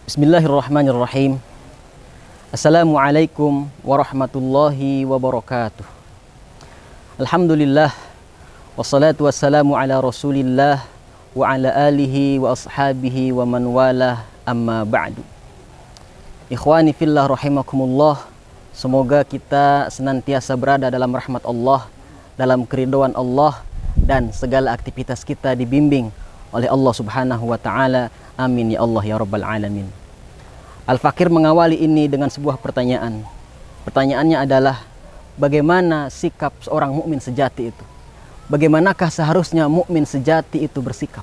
Bismillahirrahmanirrahim. Assalamualaikum warahmatullahi wabarakatuh. Alhamdulillah, wassalatu wassalamu ala rasulillah wa ala alihi wa ashabihi wa man walah, amma ba'du. Ikhwani fillah rahimakumullah. Semoga kita senantiasa berada dalam rahmat Allah, dalam keridhaan Allah, dan segala aktivitas kita dibimbing oleh Allah subhanahu wa ta'ala. Amin ya Allah ya rabbal alamin. Al-Fakir mengawali ini dengan sebuah pertanyaan. Pertanyaannya adalah, bagaimana sikap seorang mukmin sejati itu? Bagaimanakah seharusnya mukmin sejati itu bersikap?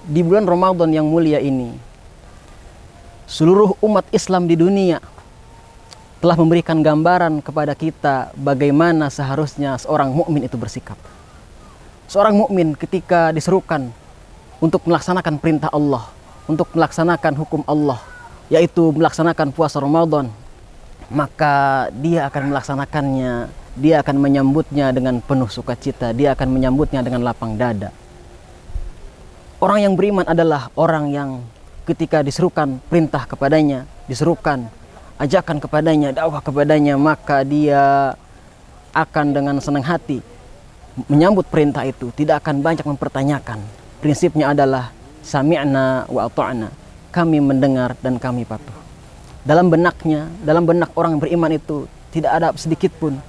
Di bulan Ramadan yang mulia ini, seluruh umat Islam di dunia telah memberikan gambaran kepada kita bagaimana seharusnya seorang mukmin itu bersikap. Seorang mukmin ketika diserukan untuk melaksanakan perintah Allah, untuk melaksanakan hukum Allah, yaitu melaksanakan puasa Ramadan, maka dia akan melaksanakannya, dia akan menyambutnya dengan penuh sukacita, dia akan menyambutnya dengan lapang dada. Orang yang beriman adalah orang yang ketika diserukan perintah kepadanya, diserukan ajakan kepadanya, dakwah kepadanya, maka dia akan dengan senang hati menyambut perintah itu, tidak akan banyak mempertanyakan. Prinsipnya adalah sami'na wa ata'na, kami mendengar dan kami patuh. Dalam benaknya, dalam benak orang beriman itu tidak ada sedikit pun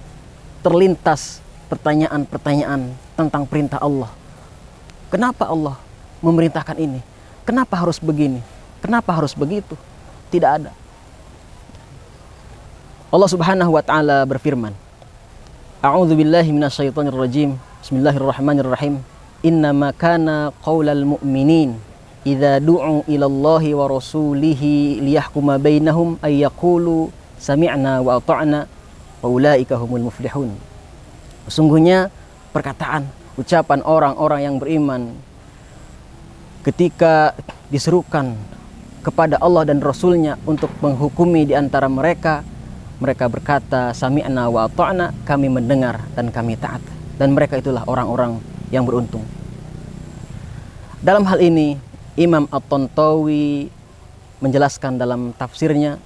terlintas pertanyaan-pertanyaan tentang perintah Allah. Kenapa Allah memerintahkan ini? Kenapa harus begini? Kenapa harus begitu? Tidak ada. Allah subhanahu wa ta'ala berfirman, A'udzu billahi minasyaitonir rajim. Bismillahirrahmanirrahim. Innama kana qaulal mu'minin idza du'u ilallahi wa rasulihi liyahkuma bainahum ay yaqulu sami'na wa ata'na wa ulaika humul muflihun. Sesungguhnya perkataan, ucapan orang-orang yang beriman ketika diserukan kepada Allah dan Rasulnya untuk menghukumi di antara mereka, mereka berkata sami'na wa ata'na, kami mendengar dan kami taat. Dan mereka itulah orang-orang yang beruntung. Dalam hal ini Imam At-Tantawi menjelaskan dalam tafsirnya,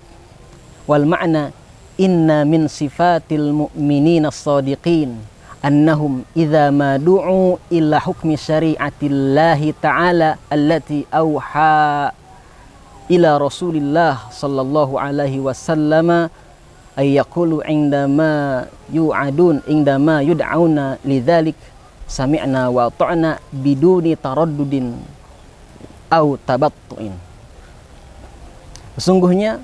wal ma'na inna min sifatil mu'minina as-sadiqin annahum idza ma du'u ila hukmi syari'atillahi ta'ala allati awha ila Rasulillah sallallahu alaihi wasallam ay yaqulu indama yud'auna lidzalik sami'na wa ata'na biduni taraddudin au tabattu'in. Sesungguhnya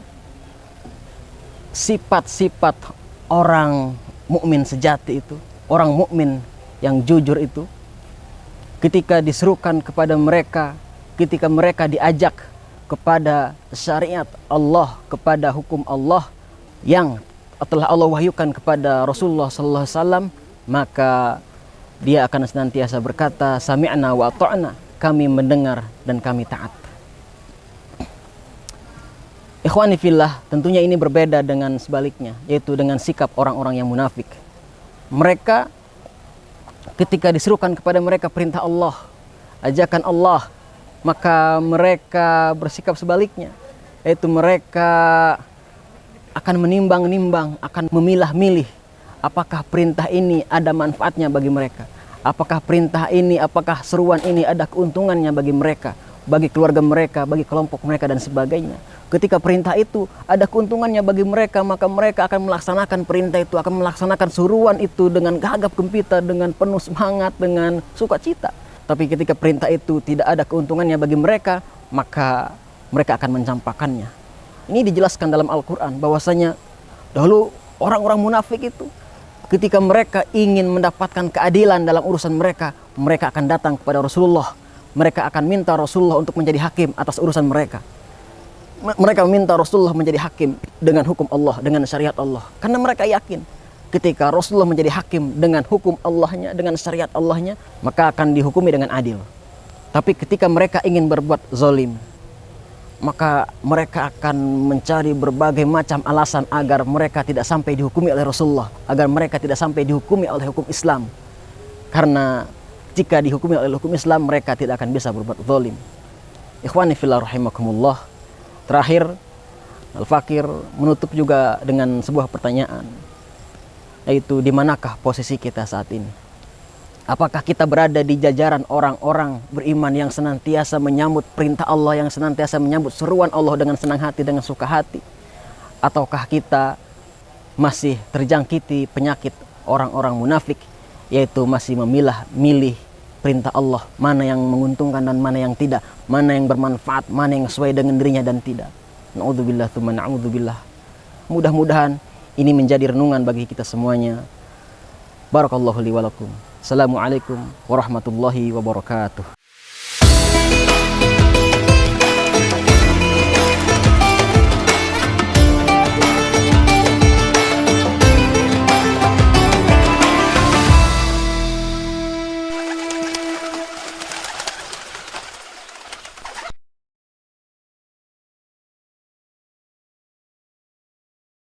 sifat-sifat orang mukmin sejati itu, orang mukmin yang jujur itu, ketika diserukan kepada mereka, ketika mereka diajak kepada syariat Allah, kepada hukum Allah yang telah Allah wahyukan kepada Rasulullah sallallahu alaihi wasallam, maka dia akan senantiasa berkata sami'na wa ata'na, kami mendengar dan kami taat. Ikhwani fillah, tentunya ini berbeda dengan sebaliknya, yaitu dengan sikap orang-orang yang munafik. Mereka ketika diserukan kepada mereka perintah Allah, ajakan Allah, maka mereka bersikap sebaliknya, yaitu mereka akan menimbang-nimbang, akan memilah-milih apakah perintah ini ada manfaatnya bagi mereka, apakah perintah ini, apakah seruan ini ada keuntungannya bagi mereka, bagi keluarga mereka, bagi kelompok mereka dan sebagainya. Ketika perintah itu ada keuntungannya bagi mereka, maka mereka akan melaksanakan perintah itu, akan melaksanakan suruan itu dengan gagap gempita, dengan penuh semangat, dengan sukacita. Tapi ketika perintah itu tidak ada keuntungannya bagi mereka, maka mereka akan mencampakkannya. Ini dijelaskan dalam Al-Quran bahwasanya dahulu orang-orang munafik itu ketika mereka ingin mendapatkan keadilan dalam urusan mereka, mereka akan datang kepada Rasulullah. Mereka akan minta Rasulullah untuk menjadi hakim atas urusan mereka. Mereka meminta Rasulullah menjadi hakim dengan hukum Allah, dengan syariat Allah. Karena mereka yakin ketika Rasulullah menjadi hakim dengan hukum Allahnya, dengan syariat Allahnya, maka akan dihukumi dengan adil. Tapi ketika mereka ingin berbuat zalim, maka mereka akan mencari berbagai macam alasan agar mereka tidak sampai dihukumi oleh Rasulullah, agar mereka tidak sampai dihukumi oleh hukum Islam. Karena jika dihukumi oleh hukum Islam, mereka tidak akan bisa berbuat zalim. Ikhwani fillah rahimakumullah, Terakhir, Al-Fakir menutup juga dengan sebuah pertanyaan, yaitu di manakah posisi kita saat ini? Apakah kita berada di jajaran orang-orang beriman yang senantiasa menyambut perintah Allah, yang senantiasa menyambut seruan Allah dengan senang hati, dengan suka hati? Ataukah kita masih terjangkiti penyakit orang-orang munafik, yaitu masih milih perintah Allah, mana yang menguntungkan dan mana yang tidak, mana yang bermanfaat, mana yang sesuai dengan dirinya dan tidak. Na'udzubillah tsumma na'udzubillah. Mudah-mudahan ini menjadi renungan bagi kita semuanya. Barakallahu li wa lakum. Assalamualaikum warahmatullahi wabarakatuh.